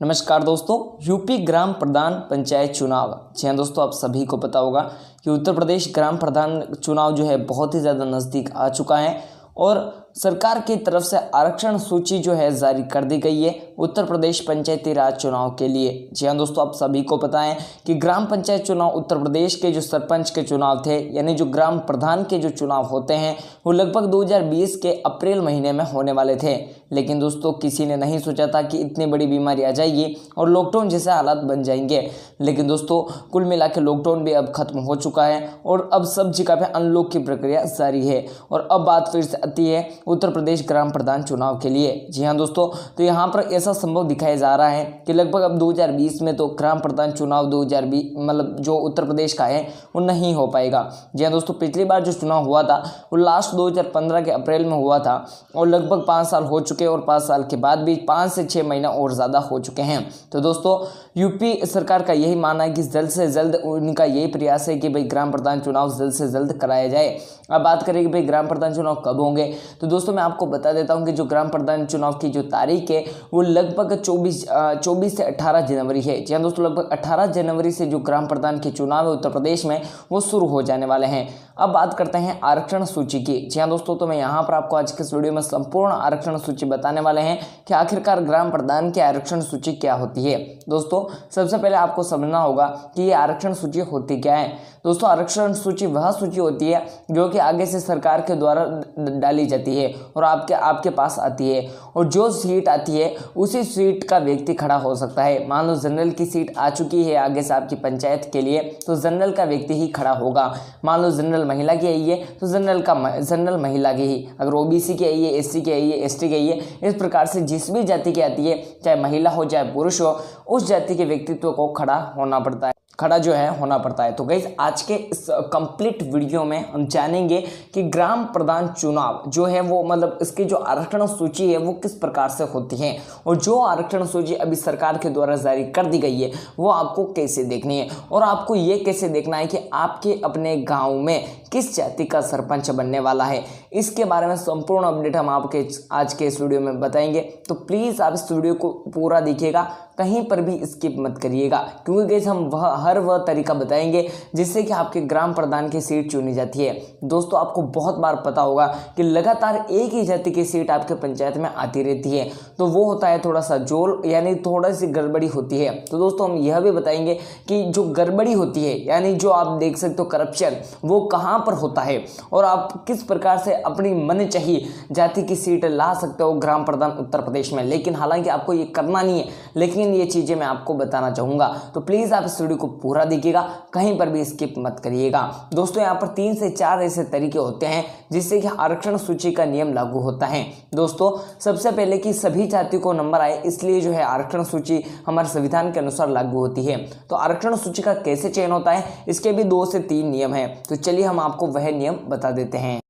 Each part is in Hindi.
नमस्कार दोस्तों। यूपी ग्राम प्रधान पंचायत चुनाव। जी हाँ दोस्तों, आप सभी को पता होगा कि उत्तर प्रदेश ग्राम प्रधान चुनाव जो है बहुत ही ज़्यादा नज़दीक आ चुका है और सरकार की तरफ से आरक्षण सूची जो है जारी कर दी गई है उत्तर प्रदेश पंचायती राज चुनाव के लिए। जी हाँ दोस्तों, आप सभी को पता है कि ग्राम पंचायत चुनाव उत्तर प्रदेश के जो सरपंच के चुनाव थे, यानी जो ग्राम प्रधान के जो चुनाव होते हैं, वो लगभग 2020 के अप्रैल महीने में होने वाले थे। लेकिन दोस्तों, किसी ने नहीं सोचा था कि इतनी बड़ी बीमारी आ जाएगी और लॉकडाउन जैसे हालात बन जाएंगे। लेकिन दोस्तों, कुल मिला के लॉकडाउन भी अब खत्म हो चुका है और अब सब जगह पे अनलॉक की प्रक्रिया जारी है। और अब बात फिर से आती है उत्तर प्रदेश ग्राम प्रधान चुनाव के लिए। जी हाँ दोस्तों, तो यहाँ पर ऐसा संभव दिखाया जा रहा है कि लगभग अब 2020 में तो ग्राम प्रधान चुनाव 2020 मतलब जो उत्तर प्रदेश का है वो नहीं हो पाएगा। जी हाँ दोस्तों, पिछली बार जो चुनाव हुआ था वो लास्ट 2015 के अप्रैल में हुआ था और लगभग 5 साल हो चुके हैं और 5 साल के बाद भी 5 से 6 महीना और ज़्यादा हो चुके हैं। तो दोस्तों, यूपी सरकार का यही मानना है कि जल्द से जल्द उनका यही प्रयास है कि भाई ग्राम प्रधान चुनाव जल्द से जल्द कराया जाए। अब बात करें कि भाई ग्राम प्रधान चुनाव कब होंगे, तो दोस्तों मैं आपको बता देता हूं कि जो ग्राम प्रधान चुनाव की जो तारीख है वो लगभग 24 से 18 जनवरी है। जी हाँ दोस्तों, लगभग 18 जनवरी से जो ग्राम प्रधान के चुनाव है उत्तर प्रदेश में वो शुरू हो जाने वाले हैं। अब बात करते हैं आरक्षण सूची की। जी हाँ दोस्तों, तो मैं यहाँ पर आपको आज के इस वीडियो में संपूर्ण आरक्षण सूची बताने वाले हैं कि आखिरकार ग्राम प्रधान की आरक्षण सूची क्या होती है। दोस्तों, सबसे पहले आपको समझना होगा कि ये आरक्षण सूची होती क्या है। दोस्तों, आरक्षण सूची वह सूची होती है जो कि आगे से सरकार के द्वारा डाली जाती है और आपके पास आती है और जो सीट आती है उसी सीट का व्यक्ति खड़ा हो सकता है। मान लो जनरल की सीट आ चुकी है आगे से आपकी पंचायत के लिए, तो जनरल का व्यक्ति ही खड़ा होगा। मान लो जनरल महिला की आई है तो जनरल महिला की ही, अगर ओबीसी की आई है, एससी की आई है, एसटी की आई है, इस प्रकार से जिस भी जाति की आती है, चाहे महिला हो चाहे पुरुष हो, उस जाति के व्यक्तित्व को खड़ा होना पड़ता है। तो गाइस, आज के इस कंप्लीट वीडियो में हम जानेंगे कि ग्राम प्रधान चुनाव जो है वो मतलब इसकी जो आरक्षण सूची है वो किस प्रकार से होती है और जो आरक्षण सूची अभी सरकार के द्वारा जारी कर दी गई है वो आपको कैसे देखनी है और आपको ये कैसे देखना है कि आपके अपने गाँव में किस जाति का सरपंच बनने वाला है। इसके बारे में संपूर्ण अपडेट हम आपके आज के इस वीडियो में बताएंगे। तो प्लीज़ आप इस वीडियो को पूरा देखिएगा, कहीं पर भी स्किप मत करिएगा, क्योंकि गाइस हम हर वह तरीका बताएंगे जिससे कि आपके ग्राम प्रधान की सीट चुनी जाती है। दोस्तों, आपको बहुत बार पता होगा कि लगातार एक ही जाति की सीट आपके पंचायत में आती रहती है, तो वो होता है थोड़ा सा जोल, यानी थोड़ा सी गड़बड़ी होती है। तो दोस्तों, हम यह भी बताएंगे कि जो गड़बड़ी होती है, यानी जो आप देख सकते हो करप्शन, वो कहाँ पर होता है और आप किस प्रकार से अपनी मनचाही जाति की सीट ला सकते हो ग्राम प्रधान उत्तर प्रदेश में। लेकिन हालांकि आपको ये करना नहीं है, लेकिन ये चीज़ें मैं आपको बताना चाहूँगा। तो प्लीज़ आप इस वीडियो को पूरा देखिएगा, कहीं पर भी स्किप मत करिएगा। दोस्तों, यहाँ पर 3 से 4 ऐसे तरीके होते हैं जिससे कि आरक्षण सूची का नियम लागू होता है। दोस्तों, सबसे पहले कि सभी जाति को नंबर आए, इसलिए जो है आरक्षण सूची हमारे संविधान के अनुसार लागू होती है। तो आरक्षण सूची का कैसे चयन होता है, इसके भी 2 से 3 नियम हैं। तो चलिए हम आपको वह नियम बता देते हैं।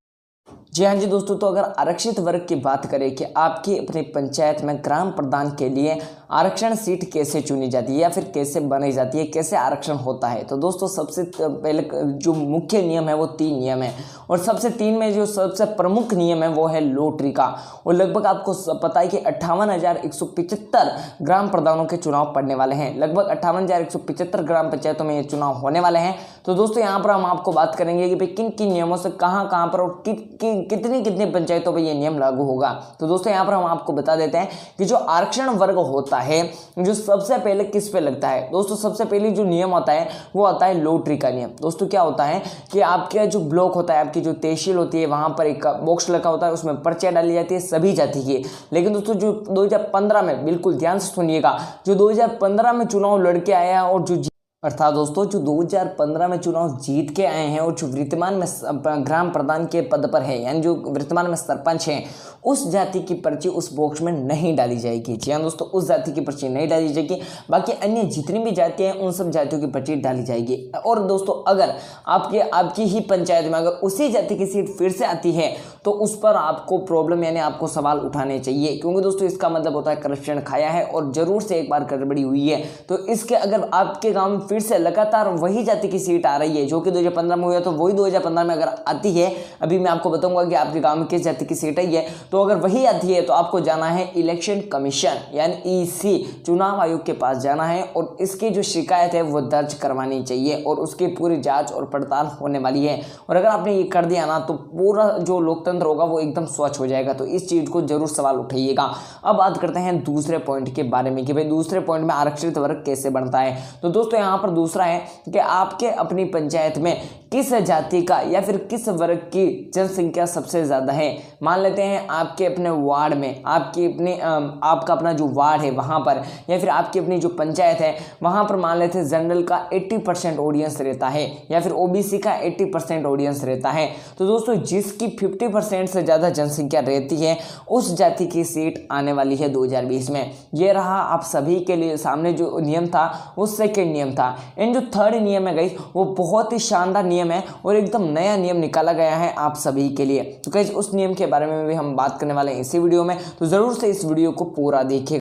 जी हाँ जी दोस्तों, तो अगर आरक्षित वर्ग की बात करें कि आपकी अपनी पंचायत में ग्राम प्रधान के लिए आरक्षण सीट कैसे चुनी जाती है या फिर कैसे बनाई जाती है, कैसे आरक्षण होता है, तो दोस्तों सबसे पहले जो मुख्य नियम है वो 3 नियम है और सबसे 3 में जो सबसे प्रमुख नियम है वो है लॉटरी का। और लगभग आपको पता है कि 58,175 ग्राम प्रधानों के चुनाव पड़ने वाले हैं। लगभग 58,175 ग्राम पंचायतों में ये चुनाव होने वाले हैं। तो दोस्तों, यहाँ पर हम आपको बात करेंगे कि भाई किन किन नियमों से कहाँ पर और कितनी पंचायतों पर ये नियम लागू होगा। तो दोस्तों, यहाँ पर हम आपको बता देते हैं कि जो आरक्षण वर्ग होता है जो सबसे पहले किस पे लगता है। दोस्तों, सबसे पहले जो नियम होता है वो आता है लॉटरी का नियम। दोस्तों, क्या होता है कि आपका जो ब्लॉक होता है, आपकी जो तहसील होती है, वहां पर एक बॉक्स लगा होता है, उसमें पर्चियां डाली जाती है सभी जाति की। लेकिन दोस्तों, जो 2015 में, बिल्कुल ध्यान से सुनिएगा, जो 2015 में चुनाव लड़के आए हैं और जो अर्थात दोस्तों जो 2015 में चुनाव जीत के आए हैं और जो वर्तमान में ग्राम प्रधान के पद पर है, यानी जो वर्तमान में सरपंच हैं, उस जाति की पर्ची उस बॉक्स में नहीं डाली जाएगी। जी हाँ दोस्तों, उस जाति की पर्ची नहीं डाली जाएगी, बाकी अन्य जितनी भी जातियां हैं उन सब जातियों की पर्ची डाली जाएगी। और दोस्तों, अगर आपकी ही पंचायत में अगर उसी जाति की सीट फिर से आती है तो उस पर आपको प्रॉब्लम यानी आपको सवाल उठाने चाहिए, क्योंकि दोस्तों इसका मतलब होता है करप्शन खाया है और जरूर से एक बार गड़बड़ी हुई है। तो इसके अगर आपके गांव में फिर से लगातार वही जाति की सीट आ रही है जो कि 2015 में हुआ, तो वही 2015 में अगर आती है, अभी मैं आपको बताऊंगा कि आपके गांव में किस जाति की सीट आई है, तो अगर वही आती है तो आपको जाना है इलेक्शन कमीशन यानी ईसी चुनाव आयोग के पास जाना है और इसकी जो शिकायत है वो दर्ज करवानी चाहिए और उसकी पूरी जांच और पड़ताल होने वाली है। और अगर आपने ये कर दिया ना तो पूरा जो लोकतंत्र होगा वो एकदम स्वच्छ हो जाएगा। तो इस चीज को जरूर सवाल उठाइएगा। अब बात करते हैं दूसरे पॉइंट के बारे में कि भाई दूसरे पॉइंट में आरक्षित वर्ग कैसे बनता है। तो दोस्तों यहाँ पर दूसरा है कि आपके अपनी पंचायत में किस जाति का या फिर किस वर्ग की जनसंख्या सबसे ज्यादा है। मान लेते हैं आपके अपने वार्ड में आपका अपना जो वार्ड है वहां पर, या फिर आपकी अपनी जो पंचायत है वहां पर मान लेते हैं जनरल का 80% ऑडियंस रहता है या फिर ओबीसी का 80% ऑडियंस रहता है। तो दोस्तों जिसकी 50% से ज्यादा जनसंख्या रहती है उस जाति की सीट आने वाली है 2020 में। यह रहा आप सभी के लिए सामने जो नियम था वो सेकेंड नियम था। एंड जो थर्ड नियम है गाइस वो बहुत ही शानदार नियम है और एकदम नया नियम निकाला गया है आप सभी के लिए। तो गाइस उस नियम के बारे में भी हम बात करने वाले हैं इसी वीडियो में, तो जरूर से इस वीडियो को पूरा देखिए।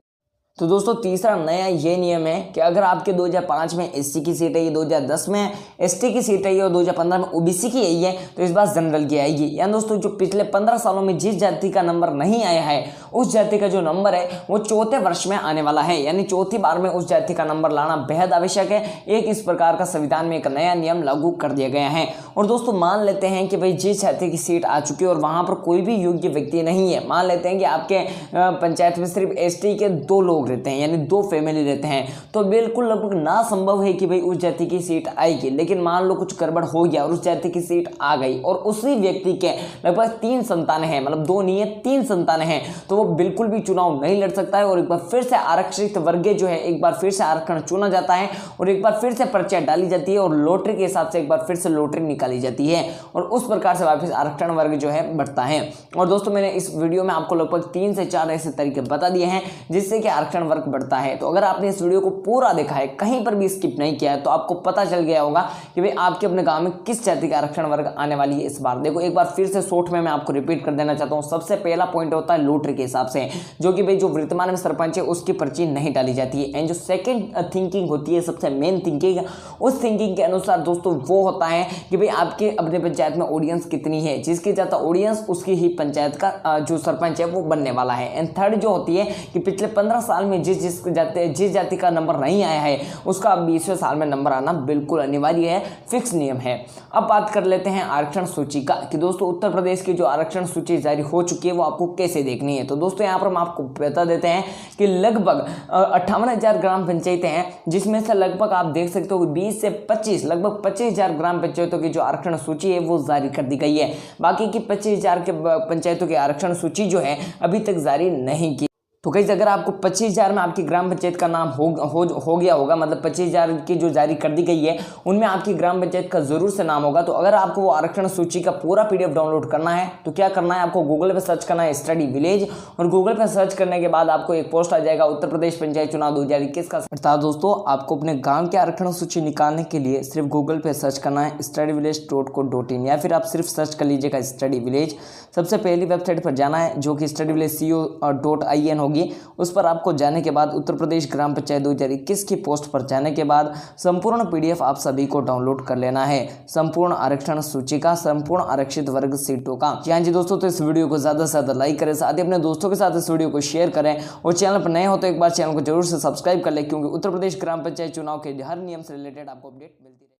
तो दोस्तों तीसरा नया ये नियम है कि अगर आपके 2005 में एससी की सीट आई है, 2010 में एसटी की सीट आई है और 2015 में ओबीसी की आई है, तो इस बार जनरल की आएगी। यानी दोस्तों जो पिछले 15 सालों में जिस जाति का नंबर नहीं आया है उस जाति का जो नंबर है वो चौथे वर्ष में आने वाला है, यानी चौथी बार में उस जाति का नंबर लाना बेहद आवश्यक है। एक इस प्रकार का संविधान में एक नया नियम लागू कर दिया गया है। और दोस्तों मान लेते हैं कि भाई जिस जाति की सीट आ चुकी है और वहां पर कोई भी योग्य व्यक्ति नहीं है, मान लेते हैं कि आपके पंचायत में सिर्फ एसटी के 2 लोग रहते हैं यानी 2 फैमिली रहते हैं, तो बिल्कुल लगभग ना संभव है कि भाई उस जाति की सीट आएगी। लेकिन मान लो कुछ गड़बड़ हो गया और उस जाति की सीट आ गई और उसी व्यक्ति के लगभग 3 संतानें हैं, मतलब 2 नहीं है 3 संतानें हैं, तो वो बिल्कुल भी चुनाव नहीं लड़ सकता है और एक बार फिर से आरक्षित वर्ग जो है एक बार फिर से आरक्षण चुना जाता है और एक बार फिर से पर्चा डाली जाती है और लॉटरी के हिसाब से एक बार फिर से लॉटरी निकाली जाती है और उस प्रकार से वापस आरक्षण वर्ग जो है बढ़ता है। और दोस्तों मैंने इस वीडियो में आपको लगभग 3 से 4 ऐसे तरीके बता दिए हैं जिससे कि आरक्षण वर्ग बढ़ता है। तो अगर आपने इस वीडियो को पूरा देखा है, कहीं पर भी स्किप नहीं किया है, तो आपको पता चल गया होगा कि भाई आपके अपने गांव में किस जाति का आरक्षण वर्ग आने वाली है इस बार। देखो एक बार फिर से शॉर्ट में मैं आपको रिपीट कर देना चाहता हूं। सबसे पहला पॉइंट होता है लॉटरी के हिसाब से, जो कि भाई जो वर्तमान में सरपंच है उसकी पर्ची नहीं डाली जाती है। एंड जो सेकंड थिंकिंग होती है, सबसे मेन थिंकिंग, उस थिंकिंग के अनुसार दोस्तों वो होता है कि भाई आपके अपने पंचायत में ऑडियंस कितनी है, जिसकी ज्यादा ऑडियंस उसकी ही पंचायत का जो सरपंच है वो बनने वाला है। एंड थर्ड जो होती है कि पिछले 15 साल में जिस जाति का नंबर नहीं आया है उसका 20वें साल में नंबर आना बिल्कुल अनिवार्य है, फिक्स नियम है। अब बात कर लेते हैं आरक्षण सूची का कि दोस्तों उत्तर प्रदेश की जो आरक्षण सूची जारी हो चुकी है वो आपको कैसे देखनी है। तो दोस्तों यहाँ पर हम आपको बता देते हैं कि लगभग 58,000 ग्राम पंचायतें हैं, जिसमें से लगभग आप देख सकते हो 20 से 25 लगभग 25,000 ग्राम पंचायतों की जो आरक्षण सूची है वो जारी कर दी गई है। बाकी की 25,000 के पंचायतों की आरक्षण सूची जो है अभी तक जारी नहीं की। तो गाइस अगर आपको 25,000 में आपकी ग्राम पंचायत का नाम हो गया होगा, मतलब 25,000 की जो जारी कर दी गई है उनमें आपकी ग्राम पंचायत का जरूर से नाम होगा। तो अगर आपको वो आरक्षण सूची का पूरा पीडीएफ डाउनलोड करना है तो क्या करना है, आपको गूगल पे सर्च करना है स्टडी विलेज और गूगल पे सर्च करने के बाद आपको एक पोस्ट आ जाएगा उत्तर प्रदेश पंचायत चुनाव 2021 का। अर्थात दोस्तों आपको अपने गाँव के आरक्षण सूची निकालने के लिए सिर्फ गूगल पे सर्च करना है studyvillage.co.in या फिर आप सिर्फ सर्च कर लीजिएगा स्टडी विलेज। सबसे पहली वेबसाइट पर जाना है जो कि studyvillage.co.in होगी। उस पर आपको जाने के बाद उत्तर प्रदेश ग्राम पंचायत 2021 की पोस्ट पर जाने के बाद संपूर्ण पीडीएफ आप सभी को डाउनलोड कर लेना है, संपूर्ण आरक्षण सूची का, संपूर्ण आरक्षित वर्ग सीटों का। जी दोस्तों, तो इस वीडियो को ज्यादा से ज्यादा लाइक करें, साथ ही अपने दोस्तों के साथ इस वीडियो को शेयर करें और चैनल पर नए हो तो एक बार चैनल को जरूर से सब्सक्राइब कर ले, क्योंकि उत्तर प्रदेश ग्राम पंचायत चुनाव के हर नियम से रिलेटेड आपको अपडेट मिलती है।